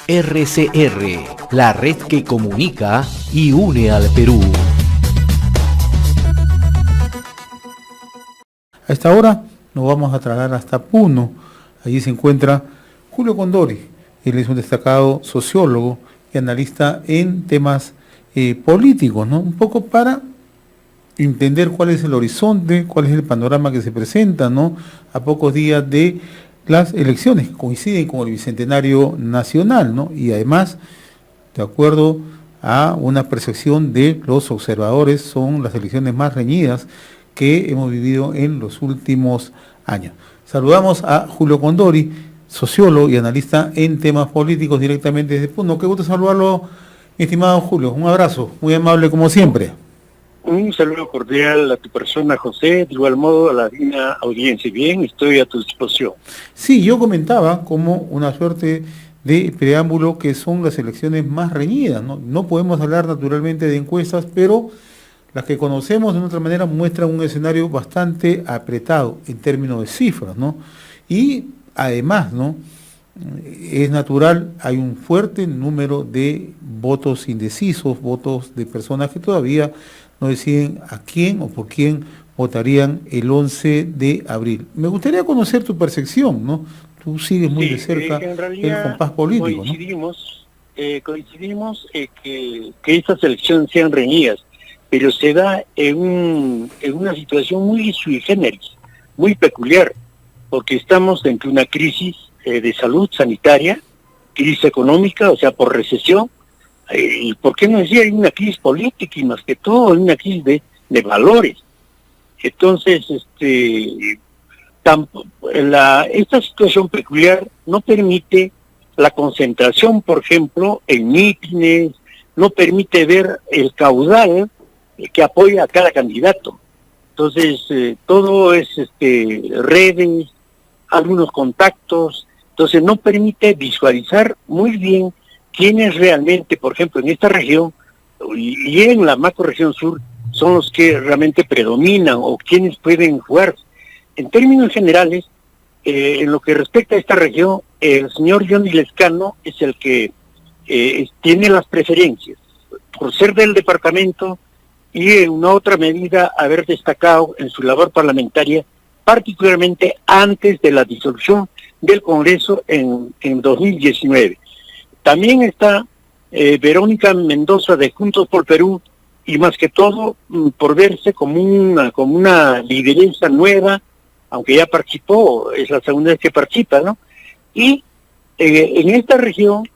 RCR, la red que comunica y une al Perú. A esta hora nos vamos a trasladar hasta Puno. Allí se encuentra Julio Condori. Él es un destacado sociólogo y analista en temas políticos, ¿no? Un poco para entender cuál es el horizonte, cuál es el panorama que se presenta, ¿no? A pocos días de las elecciones que coinciden con el Bicentenario Nacional, ¿no? Y además, de acuerdo a una percepción de los observadores, son las elecciones más reñidas que hemos vivido en los últimos años. Saludamos a Julio Condori, sociólogo y analista en temas políticos directamente desde Puno. Qué gusto saludarlo, mi estimado Julio. Un abrazo, muy amable como siempre. Un saludo cordial a tu persona, José, de igual modo a la digna audiencia. Bien, estoy a tu disposición. Sí, yo comentaba como una suerte de preámbulo que son las elecciones más reñidas, ¿no? No podemos hablar naturalmente de encuestas, pero las que conocemos de otra manera muestran un escenario bastante apretado en términos de cifras, ¿no? Y además, ¿no? Es natural, hay un fuerte número de votos indecisos, votos de personas que todavía no deciden a quién o por quién votarían el 11 de abril. Me gustaría conocer tu percepción, ¿no? Tú sigues muy de cerca el compás político, coincidimos que estas elecciones sean reñidas, pero se da en una situación muy sui generis, muy peculiar, porque estamos dentro de una crisis de salud sanitaria, crisis económica, o sea, por recesión, y por qué no decir, hay una crisis política y más que todo hay una crisis de valores. Entonces, esta situación peculiar no permite la concentración, por ejemplo, en mítines, no permite ver el caudal que apoya a cada candidato. Entonces, todo es redes, algunos contactos, entonces no permite visualizar muy bien quiénes realmente, por ejemplo, en esta región y en la macrorregión sur, son los que realmente predominan o quienes pueden jugar. En términos generales, en lo que respecta a esta región, el señor Johnny Lescano es el que tiene las preferencias, por ser del departamento y en una otra medida haber destacado en su labor parlamentaria, particularmente antes de la disolución del Congreso en 2019. También está Verónica Mendoza de Juntos por Perú, y más que todo por verse como una lideresa nueva, aunque ya participó, es la segunda vez que participa, ¿no? Y en esta región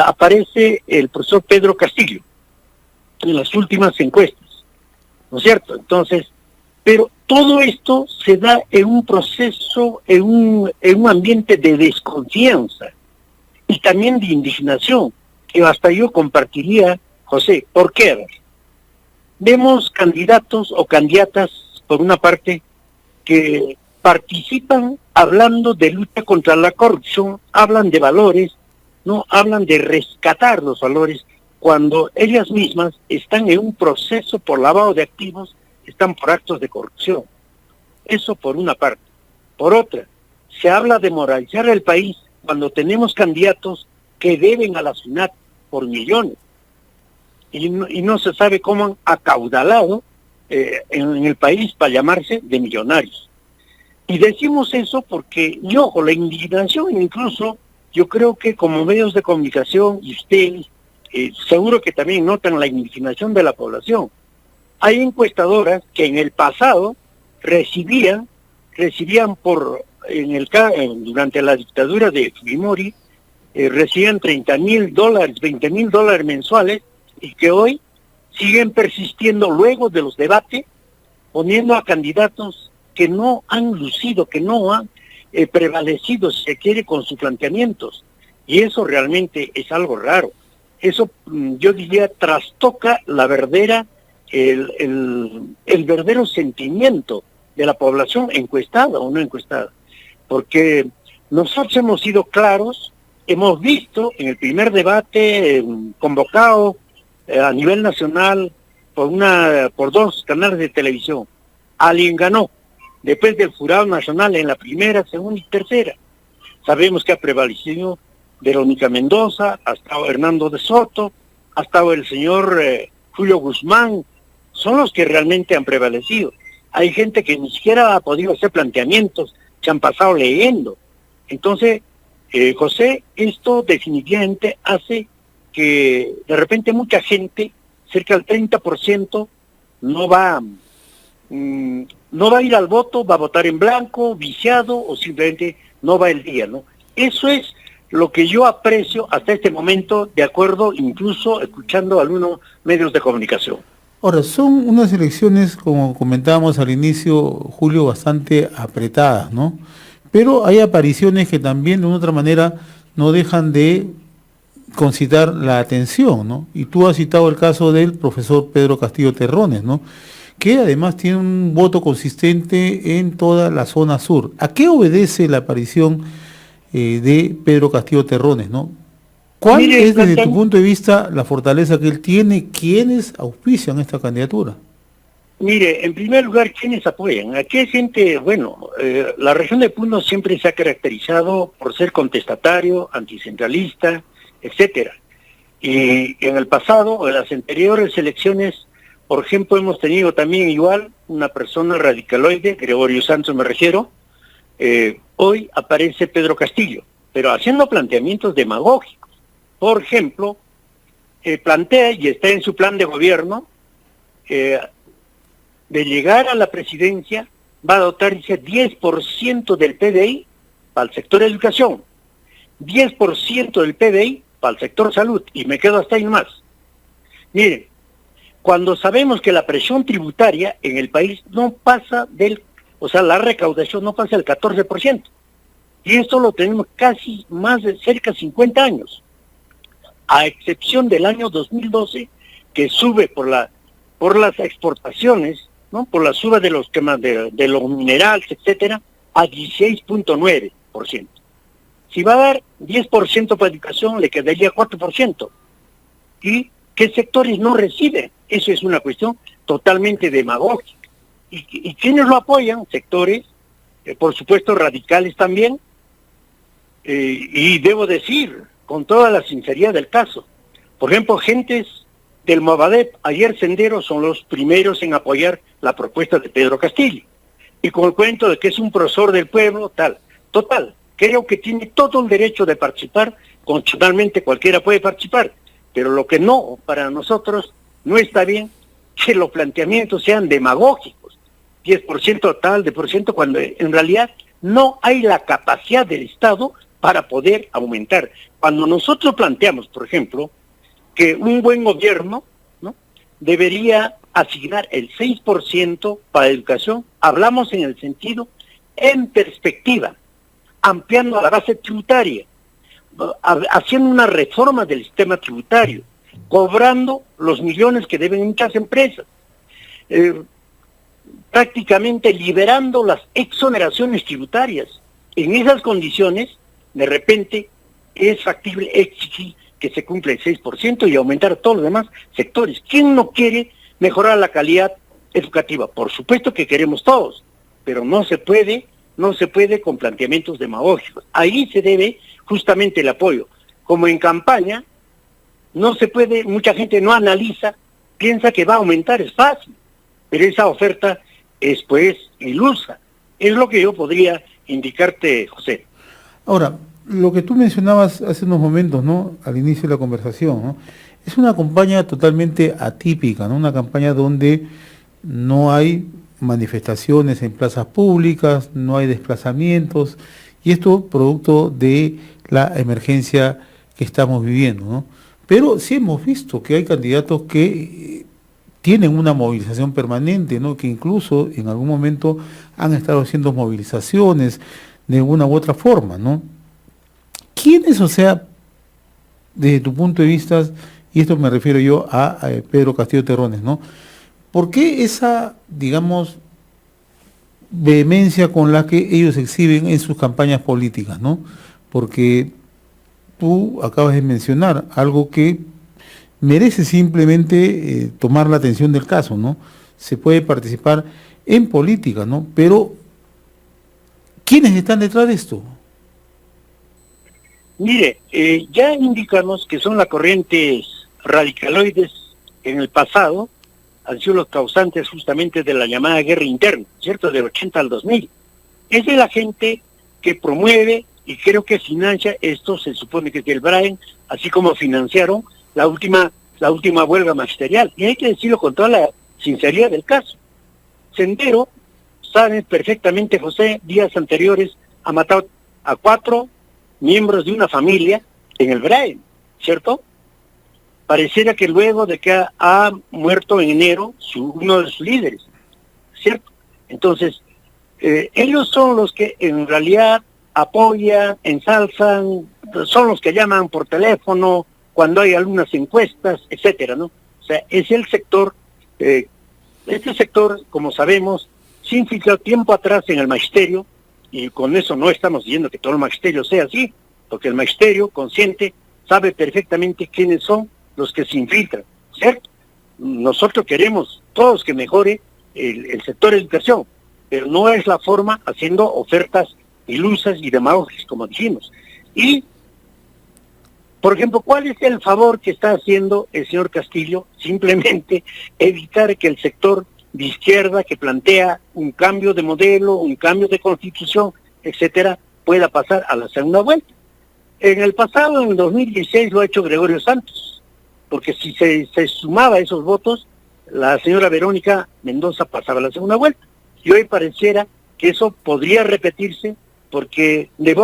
aparece el profesor Pedro Castillo en las últimas encuestas, ¿no es cierto? Entonces, pero todo esto se da en un proceso, en un ambiente de desconfianza y también de indignación, que hasta yo compartiría, José. ¿Por qué? Vemos candidatos o candidatas, por una parte, que participan hablando de lucha contra la corrupción, hablan de valores, no hablan de rescatar los valores, cuando ellas mismas están en un proceso por lavado de activos, están por actos de corrupción. Eso por una parte. Por otra, se habla de moralizar el país cuando tenemos candidatos que deben a la SUNAT por millones y no se sabe cómo han acaudalado en el país para llamarse de millonarios. Y decimos eso porque, y ojo, la indignación incluso, yo creo que como medios de comunicación y ustedes, seguro que también notan la indignación de la población. Hay encuestadoras que en el pasado recibían durante la dictadura de Fujimori, recibían $30,000, $20,000 mensuales, y que hoy siguen persistiendo luego de los debates, poniendo a candidatos que no han lucido, que no han prevalecido, si se quiere, con sus planteamientos. Y eso realmente es algo raro. Eso, yo diría, trastoca el verdadero sentimiento de la población encuestada o no encuestada. Porque nosotros hemos sido claros, hemos visto en el primer debate convocado a nivel nacional por dos canales de televisión, alguien ganó, después del jurado nacional en la primera, segunda y tercera. Sabemos que ha prevalecido Verónica Mendoza, ha estado Hernando de Soto, ha estado el señor Julio Guzmán, son los que realmente han prevalecido. Hay gente que ni siquiera ha podido hacer planteamientos, se han pasado leyendo. Entonces, José, esto definitivamente hace que de repente mucha gente, cerca del 30%, no va a ir al voto, va a votar en blanco, viciado, o simplemente no va el día, ¿no? Eso es lo que yo aprecio hasta este momento, de acuerdo, incluso escuchando algunos medios de comunicación. Ahora, son unas elecciones, como comentábamos al inicio, Julio, bastante apretadas, ¿no? Pero hay apariciones que también, de una otra manera, no dejan de concitar la atención, ¿no? Y tú has citado el caso del profesor Pedro Castillo Terrones, ¿no? Que además tiene un voto consistente en toda la zona sur. ¿A qué obedece la aparición de Pedro Castillo Terrones, ¿no? ¿Cuál es, desde tu punto de vista, la fortaleza que él tiene? ¿Quiénes auspician esta candidatura? Mire, en primer lugar, ¿quiénes apoyan? Aquí hay gente, bueno, la región de Puno siempre se ha caracterizado por ser contestatario, anticentralista, etcétera. Y en el pasado, en las anteriores elecciones, por ejemplo, hemos tenido también igual una persona radicaloide, Gregorio Santos me refiero, hoy aparece Pedro Castillo, pero haciendo planteamientos demagógicos. Por ejemplo, plantea, y está en su plan de gobierno, de llegar a la presidencia, va a dotar, dice, 10% del PBI para el sector educación, 10% del PBI para el sector salud, y me quedo hasta ahí más. Miren, cuando sabemos que la presión tributaria en el país no pasa la recaudación no pasa del 14%, y esto lo tenemos casi más de cerca de 50 años, a excepción del año 2012, que sube por las exportaciones, ¿no? Por la suba de los temas de los minerales, etcétera, a 16.9%. Si va a dar 10% para educación, le quedaría 4%. ¿Y qué sectores no reciben? Eso es una cuestión totalmente demagógica. ¿Y quiénes lo apoyan? Sectores, por supuesto, radicales también. Y debo decir, con toda la sinceridad del caso, por ejemplo, gentes del Movadep, ayer Sendero, son los primeros en apoyar la propuesta de Pedro Castillo. Y con el cuento de que es un profesor del pueblo, tal. Total, creo que tiene todo el derecho de participar, constitucionalmente cualquiera puede participar, pero lo que no, para nosotros, no está bien que los planteamientos sean demagógicos, 10% tal, de por ciento, cuando en realidad no hay la capacidad del Estado para poder aumentar. Cuando nosotros planteamos, por ejemplo, que un buen gobierno, ¿no?, debería asignar el 6% para educación, hablamos en el sentido, en perspectiva, ampliando la base tributaria, haciendo una reforma del sistema tributario, cobrando los millones que deben muchas empresas, prácticamente liberando las exoneraciones tributarias. En esas condiciones, de repente, es factible exigir que se cumpla el 6% y aumentar todos los demás sectores. ¿Quién no quiere mejorar la calidad educativa? Por supuesto que queremos todos, pero no se puede con planteamientos demagógicos. Ahí se debe justamente el apoyo. Como en campaña, no se puede, mucha gente no analiza, piensa que va a aumentar, es fácil, pero esa oferta es pues ilusa. Es lo que yo podría indicarte, José. Ahora, lo que tú mencionabas hace unos momentos, ¿no?, al inicio de la conversación, ¿no?, es una campaña totalmente atípica, ¿no?, una campaña donde no hay manifestaciones en plazas públicas, no hay desplazamientos, y esto producto de la emergencia que estamos viviendo, ¿no? Pero sí hemos visto que hay candidatos que tienen una movilización permanente, ¿no?, que incluso en algún momento han estado haciendo movilizaciones de una u otra forma, ¿no? ¿Quiénes, o sea, desde tu punto de vista, y esto me refiero yo a Pedro Castillo Terrones, ¿no?, ¿por qué esa, digamos, vehemencia con la que ellos exhiben en sus campañas políticas, ¿no? Porque tú acabas de mencionar algo que merece simplemente tomar la atención del caso, ¿no? Se puede participar en política, ¿no? Pero, ¿quiénes están detrás de esto? Mire, ya indicamos que son las corrientes radicaloides en el pasado, han sido los causantes justamente de la llamada guerra interna, ¿cierto? Del 80 al 2000. Es de la gente que promueve y creo que financia esto, se supone que es del Brain, así como financiaron la última huelga magisterial. Y hay que decirlo con toda la sinceridad del caso. Sendero, saben perfectamente, José, días anteriores ha matado a 4 miembros de una familia en el Brain, ¿cierto? Pareciera que luego de que ha muerto en enero uno de sus líderes, ¿cierto? Entonces, ellos son los que en realidad apoyan, ensalzan, son los que llaman por teléfono cuando hay algunas encuestas, etcétera, ¿no? O sea, es el sector, este sector, como sabemos, se infiltró tiempo atrás en el magisterio, y con eso no estamos diciendo que todo el magisterio sea así, porque el magisterio consciente sabe perfectamente quiénes son los que se infiltran, ¿cierto? Nosotros queremos todos que mejore el sector de educación, pero no es la forma haciendo ofertas ilusas y demagógicas, como dijimos. Y, por ejemplo, ¿cuál es el favor que está haciendo el señor Castillo? Simplemente evitar que el sector de izquierda que plantea un cambio de modelo, un cambio de constitución, etcétera, pueda pasar a la segunda vuelta. En el pasado, en el 2016, lo ha hecho Gregorio Santos, porque si se sumaba esos votos, la señora Verónica Mendoza pasaba a la segunda vuelta. Y hoy pareciera que eso podría repetirse, porque de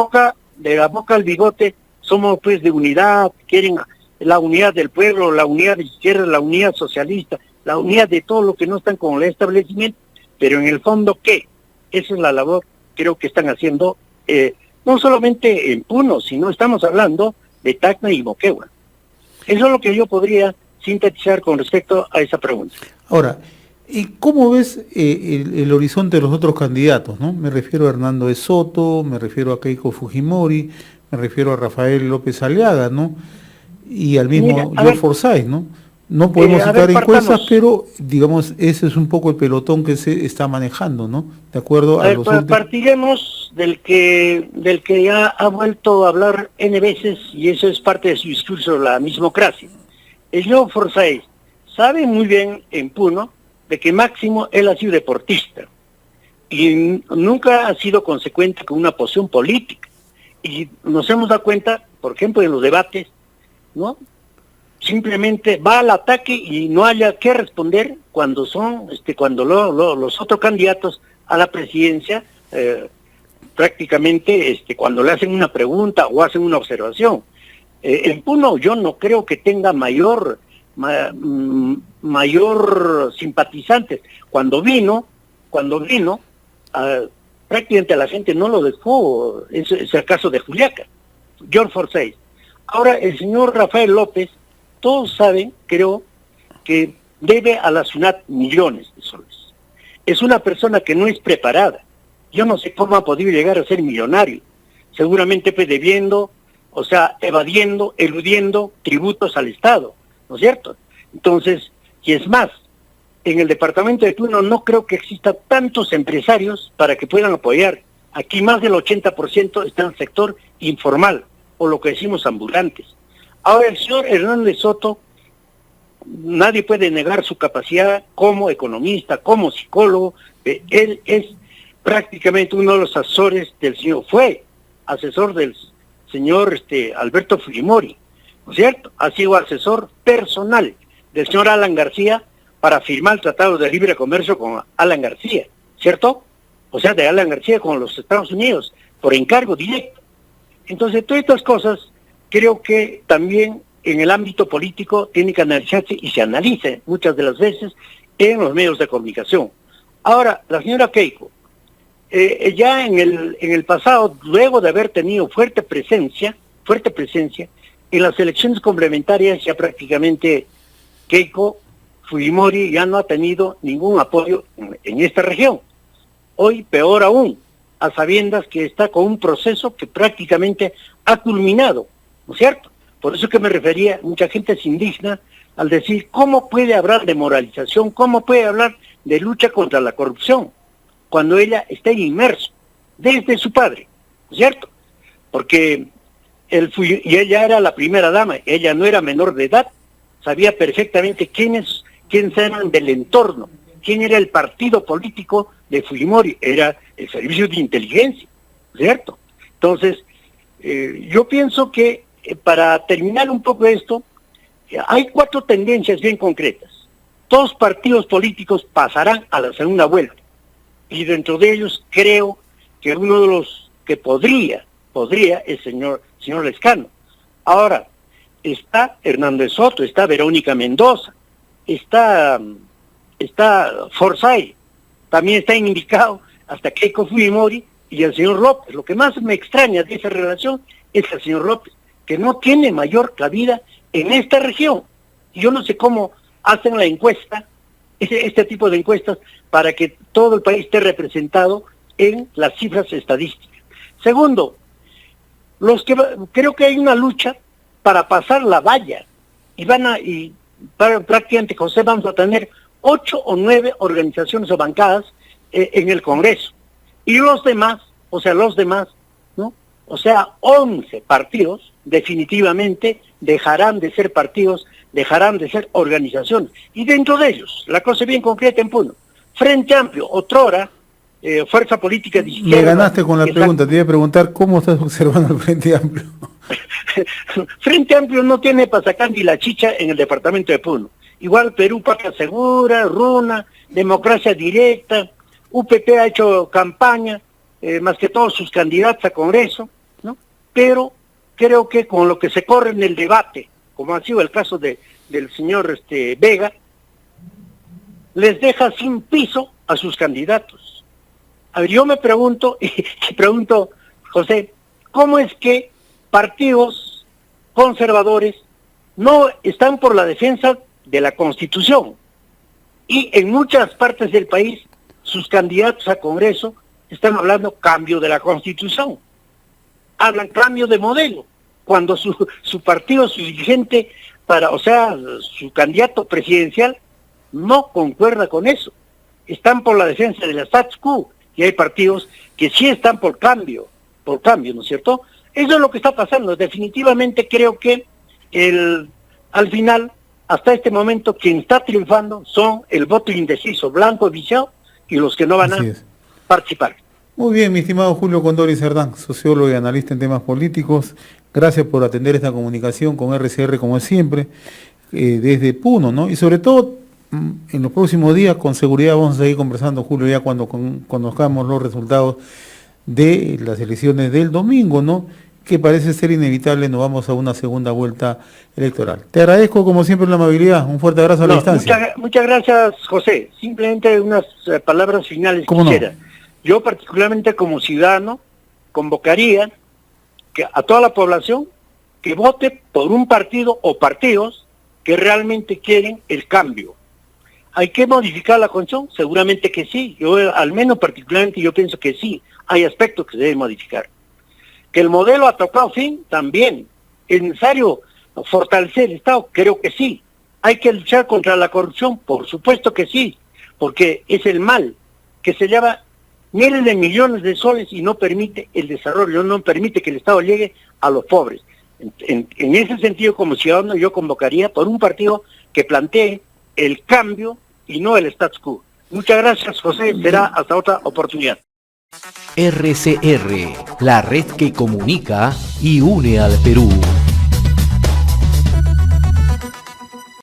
la boca al bigote somos pues de unidad, quieren la unidad del pueblo, la unidad de izquierda, la unidad socialista, la unidad de todo lo que no están con el establecimiento, pero en el fondo, ¿qué? Esa es la labor, creo que están haciendo, no solamente en Puno, sino estamos hablando de Tacna y Moquegua. Eso es lo que yo podría sintetizar con respecto a esa pregunta. Ahora, ¿y cómo ves el horizonte de los otros candidatos, ¿no? Me refiero a Hernando de Soto, me refiero a Keiko Fujimori, me refiero a Rafael López Aliaga, ¿no? Y al mismo George Forsyth, ¿no? No podemos citar encuestas, pero digamos, ese es un poco el pelotón que se está manejando, ¿no? De acuerdo a los últimos... Partiremos del que ya ha vuelto a hablar N veces, y eso es parte de su discurso, la mismocracia. El señor Forsyth sabe muy bien en Puno de que máximo él ha sido deportista y nunca ha sido consecuente con una posición política. Y nos hemos dado cuenta, por ejemplo, en los debates, ¿no? Simplemente va al ataque y no haya que responder cuando son, cuando los otros candidatos a la presidencia, prácticamente cuando le hacen una pregunta o hacen una observación. En Puno yo no creo que tenga mayor simpatizantes. Cuando vino, prácticamente la gente no lo dejó, es el caso de Juliaca, George Forsyth. Ahora el señor Rafael López, todos saben, creo, que debe a la SUNAT millones de soles. Es una persona que no es preparada. Yo no sé cómo ha podido llegar a ser millonario. Seguramente pues debiendo, o sea, evadiendo, eludiendo tributos al Estado, ¿no es cierto? Entonces, y es más, en el departamento de Puno no creo que exista tantos empresarios para que puedan apoyar. Aquí más del 80% está en el sector informal, o lo que decimos ambulantes. Ahora el señor Hernández Soto, nadie puede negar su capacidad como economista, como psicólogo. Él es prácticamente uno de los asesores del señor, fue asesor del señor Alberto Fujimori, ¿no es cierto? Ha sido asesor personal del señor Alan García para firmar el Tratado de Libre Comercio con Alan García, ¿cierto? O sea, de Alan García con los Estados Unidos, por encargo directo. Entonces, todas estas cosas creo que también en el ámbito político tiene que analizarse y se analiza muchas de las veces en los medios de comunicación. Ahora, la señora Keiko, ya en el pasado, luego de haber tenido fuerte presencia, en las elecciones complementarias ya prácticamente Keiko Fujimori ya no ha tenido ningún apoyo en esta región. Hoy, peor aún, a sabiendas que está con un proceso que prácticamente ha culminado, ¿no es cierto? Por eso que me refería, mucha gente se indigna al decir, ¿cómo puede hablar de moralización? ¿Cómo puede hablar de lucha contra la corrupción? Cuando ella está inmersa, desde su padre, ¿no es cierto? Porque y ella era la primera dama, ella no era menor de edad, sabía perfectamente quiénes eran del entorno, quién era el partido político de Fujimori, era el servicio de inteligencia, ¿cierto? Entonces, yo pienso que para terminar un poco esto, hay 4 tendencias bien concretas. 2 partidos políticos pasarán a la segunda vuelta, y dentro de ellos creo que uno de los que podría es el señor Lescano. Ahora, está Hernández Soto, está Verónica Mendoza, está Forsyth, también está indicado hasta Keiko Fujimori y el señor López. Lo que más me extraña de esa relación es el señor López, que no tiene mayor cabida en esta región. Yo no sé cómo hacen la encuesta, este tipo de encuestas, para que todo el país esté representado en las cifras estadísticas. Segundo, creo que hay una lucha para pasar la valla, y prácticamente, José, vamos a tener 8 o 9 organizaciones o bancadas en el Congreso, y los demás, ¿no? O sea, 11 partidos definitivamente dejarán de ser partidos, dejarán de ser organizaciones, y dentro de ellos, la cosa bien concreta en Puno, Frente Amplio, otrora fuerza política de izquierda. Me ganaste con la pregunta, te iba a preguntar cómo estás observando el Frente Amplio. Frente Amplio no tiene para sacar ni la chicha en el departamento de Puno. Igual Perú, Patria Segura, RUNA, Democracia Directa, UPP ha hecho campaña, más que todos sus candidatos a Congreso, ¿no? Pero creo que con lo que se corre en el debate, como ha sido el caso del señor Vega, les deja sin piso a sus candidatos. A ver, yo me pregunto, José, ¿cómo es que partidos conservadores no están por la defensa de la Constitución? Y en muchas partes del país, sus candidatos a Congreso están hablando cambio de la Constitución. Hablan cambio de modelo, cuando su partido, su dirigente, su candidato presidencial, no concuerda con eso. Están por la defensa de la status quo, y hay partidos que sí están por cambio, ¿no es cierto? Eso es lo que está pasando. Definitivamente creo que al final, hasta este momento, quien está triunfando son el voto indeciso, blanco, viciado, y los que no van a participar. Muy bien, mi estimado Julio Condori Cerdán, sociólogo y analista en temas políticos. Gracias por atender esta comunicación con RCR como siempre, desde Puno, ¿no? Y sobre todo, en los próximos días, con seguridad vamos a seguir conversando, Julio, ya cuando conozcamos los resultados de las elecciones del domingo, ¿no? Que parece ser inevitable, nos vamos a una segunda vuelta electoral. Te agradezco como siempre la amabilidad, un fuerte abrazo a la distancia. Muchas gracias, José. Simplemente unas palabras finales quisiera. No. Yo particularmente como ciudadano convocaría a toda la población que vote por un partido o partidos que realmente quieren el cambio. ¿Hay que modificar la Constitución? Seguramente que sí. Yo, al menos particularmente, yo pienso que sí. Hay aspectos que se deben modificar. Que el modelo ha tocado fin, también. ¿Es necesario fortalecer el Estado? Creo que sí. ¿Hay que luchar contra la corrupción? Por supuesto que sí. Porque es el mal que se lleva miles de millones de soles y no permite el desarrollo, no permite que el Estado llegue a los pobres. En ese sentido, como ciudadano, yo convocaría por un partido que plantee el cambio y no el status quo. Muchas gracias, José. Será hasta otra oportunidad. RCR, la red que comunica y une al Perú.